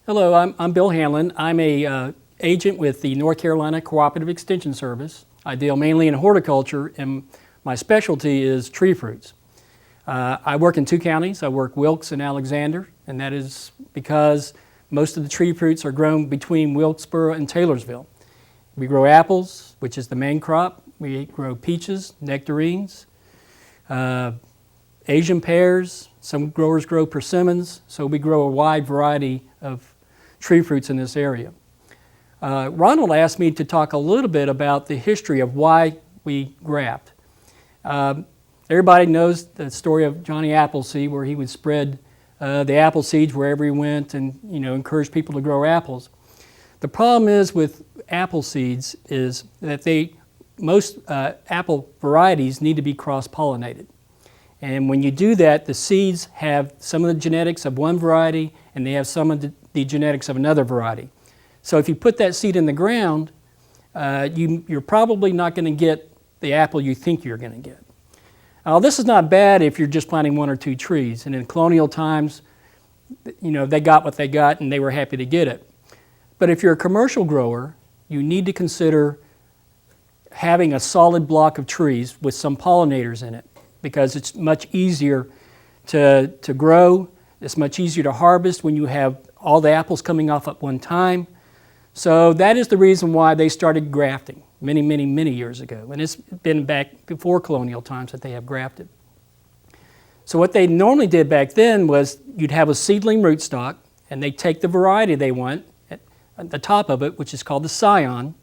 Hello, I'm Bill Hanlin. I'm a agent with the North Carolina Cooperative Extension Service. I deal mainly in horticulture, and my specialty is tree fruits. I work in two counties. I work Wilkes and Alexander, and that is because most of the tree fruits are grown between Wilkesboro and Taylorsville. We grow apples, which is the main crop. We grow peaches, nectarines, Asian pears. Some growers grow persimmons, so we grow a wide variety of tree fruits in this area. Ronald asked me to talk a little bit about the history of why we graft. Everybody knows the story of Johnny Appleseed, where he would spread the apple seeds wherever he went and encourage people to grow apples. The problem is with apple seeds is that most apple varieties need to be cross-pollinated. And when you do that, the seeds have some of the genetics of one variety and they have some of the genetics of another variety. So if you put that seed in the ground, you're probably not going to get the apple you think you're going to get. This is not bad if you're just planting one or two trees. And in colonial times, they got what they got and they were happy to get it. But if you're a commercial grower, you need to consider having a solid block of trees with some pollinators in it, because it's much easier to grow. It's much easier to harvest when you have all the apples coming off at one time. So that is the reason why they started grafting many, many, many years ago. And it's been back before colonial times that they have grafted. So what they normally did back then was you'd have a seedling rootstock, and they'd take the variety they want at the top of it, which is called the scion,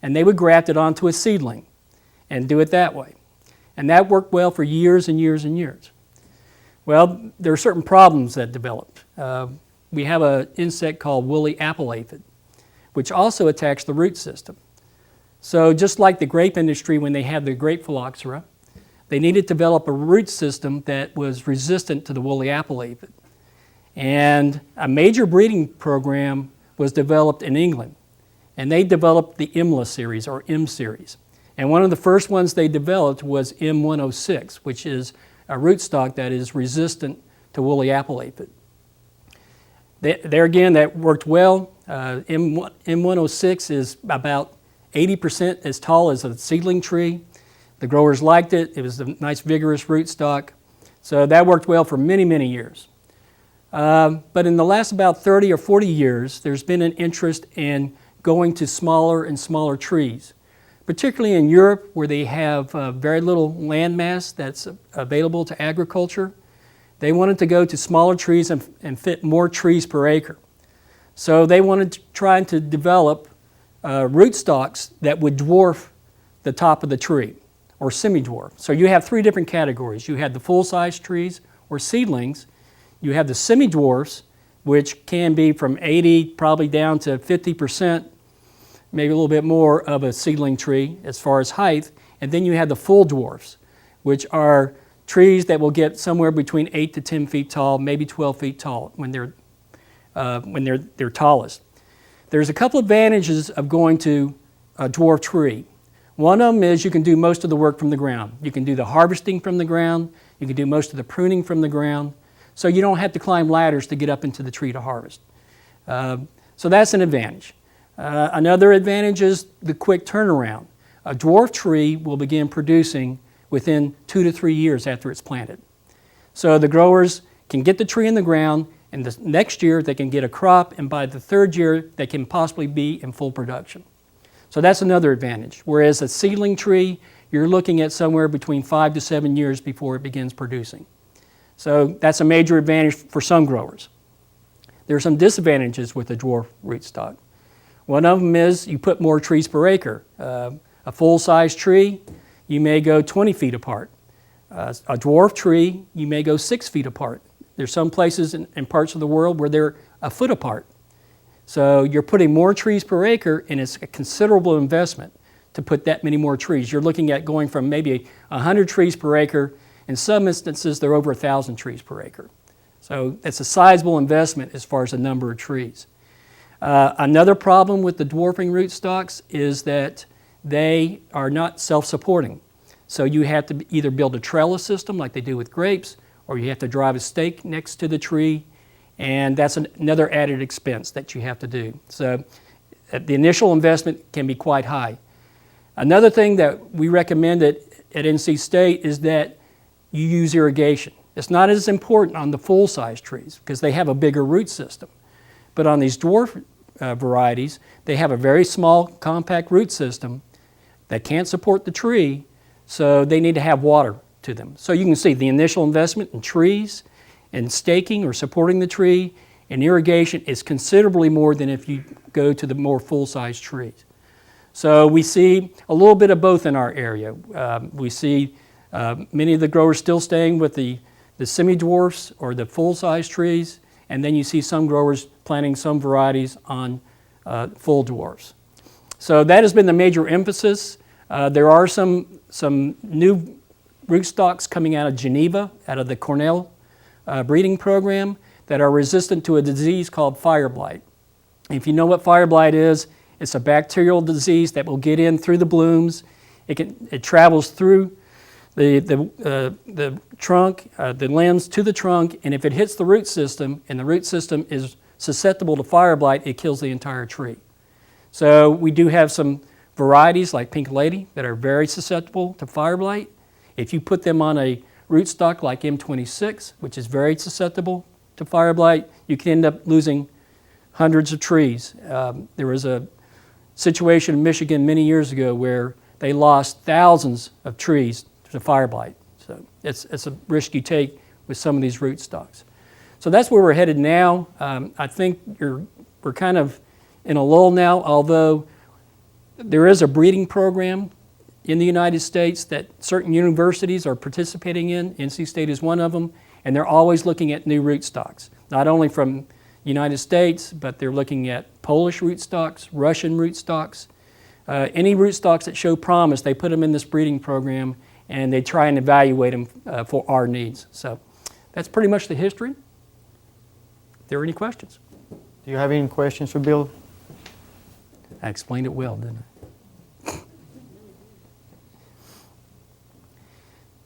and they would graft it onto a seedling and do it that way. And that worked well for years and years and years. Well, there are certain problems that developed. We have an insect called woolly apple aphid, which also attacks the root system. So just like the grape industry when they had the grape phylloxera, they needed to develop a root system that was resistant to the woolly apple aphid. And a major breeding program was developed in England, and they developed the IMLA series, or M series. And one of the first ones they developed was M106, which is a rootstock that is resistant to woolly apple aphid. There again, that worked well. M106 is about 80% as tall as a seedling tree. The growers liked it. It was a nice, vigorous rootstock. So that worked well for many, many years. But in the last about 30 or 40 years, there's been an interest in going to smaller and smaller trees, particularly in Europe, where they have very little land mass that's available to agriculture. They wanted to go to smaller trees and fit more trees per acre. So they wanted to try to develop rootstocks that would dwarf the top of the tree, or semi-dwarf. So you have three different categories. You have the full-size trees, or seedlings. You have the semi-dwarfs, which can be from 80 probably down to 50%, maybe a little bit more of a seedling tree as far as height. And then you have the full dwarfs, which are trees that will get somewhere between 8 to 10 feet tall, maybe 12 feet tall when they're tallest. There's a couple advantages of going to a dwarf tree. One of them is you can do most of the work from the ground. You can do the harvesting from the ground. You can do most of the pruning from the ground. So you don't have to climb ladders to get up into the tree to harvest. So that's an advantage. Another advantage is the quick turnaround. A dwarf tree will begin producing within 2 to 3 years after it's planted. So the growers can get the tree in the ground, and the next year they can get a crop, and by the third year they can possibly be in full production. So that's another advantage. Whereas a seedling tree, you're looking at somewhere between 5 to 7 years before it begins producing. So that's a major advantage for some growers. There are some disadvantages with a dwarf rootstock. One of them is you put more trees per acre. A full-size tree, you may go 20 feet apart. A dwarf tree, you may go 6 feet apart. There's some places in parts of the world where they're a foot apart. So you're putting more trees per acre, and it's a considerable investment to put that many more trees. You're looking at going from maybe 100 trees per acre. In some instances, they're over 1,000 trees per acre. So it's a sizable investment as far as the number of trees. Another problem with the dwarfing rootstocks is that they are not self-supporting. So you have to either build a trellis system like they do with grapes, or you have to drive a stake next to the tree and that's another added expense that you have to do. So the initial investment can be quite high. Another thing that we recommend at NC State is that you use irrigation. It's not as important on the full-size trees because they have a bigger root system. But on these dwarf varieties, they have a very small, compact root system that can't support the tree, so they need to have water to them. So you can see the initial investment in trees and staking or supporting the tree and irrigation is considerably more than if you go to the more full-size trees. So we see a little bit of both in our area. We see many of the growers still staying with the semi-dwarfs or the full-size trees, and then you see some growers planting some varieties on full dwarfs. So that has been the major emphasis. There are some new rootstocks coming out of Geneva, out of the Cornell breeding program, that are resistant to a disease called fire blight. If you know what fire blight is, it's a bacterial disease that will get in through the blooms. It travels through the trunk, the limbs to the trunk, and if it hits the root system and the root system is susceptible to fire blight, it kills the entire tree. So we do have some varieties like Pink Lady that are very susceptible to fire blight. If you put them on a rootstock like M26, which is very susceptible to fire blight, you can end up losing hundreds of trees. There was a situation in Michigan many years ago where they lost thousands of trees to fire blight. So it's a risk you take with some of these rootstocks. So that's where we're headed now. I think we're kind of in a lull now, although there is a breeding program in the United States that certain universities are participating in. NC State is one of them, and they're always looking at new rootstocks, not only from the United States, but they're looking at Polish rootstocks, Russian rootstocks. Any rootstocks that show promise, they put them in this breeding program, and they try and evaluate them for our needs. So that's pretty much the history. If there are any questions. Do you have any questions for Bill? I explained it well, didn't I?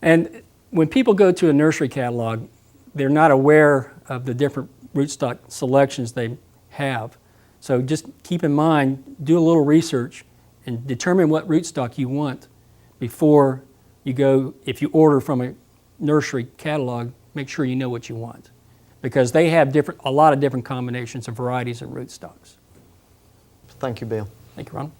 And when people go to a nursery catalog, they're not aware of the different rootstock selections they have. So just keep in mind, do a little research and determine what rootstock you want before you go. If you order from a nursery catalog, make sure you know what you want, because they have a lot of different combinations of varieties and rootstocks. Thank you, Bill. Thank you, Ron.